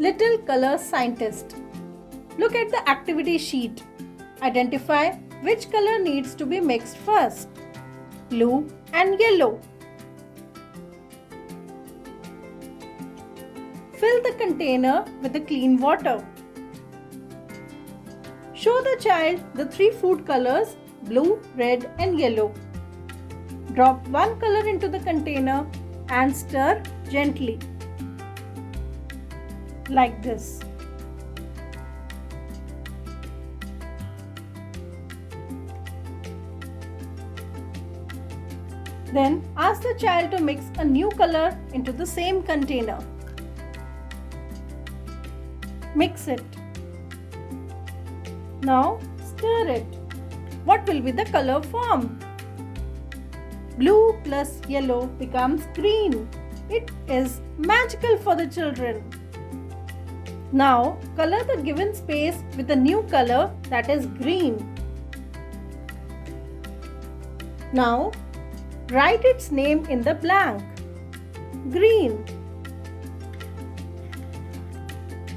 Little color scientist. Look at the activity sheet. Identify which color needs to be mixed first. Blue and yellow. Fill the container with the clean water. Show the child the three food colors, blue, red and yellow. Drop one color into the container and stir gently. Like this. Then ask the child to mix a new color into the same container. Mix it. Now stir it. What will be the color formed? Blue plus yellow becomes green. It is magical for the children. Now color the given space with a new color, that is green. Now write its name in the blank. Green.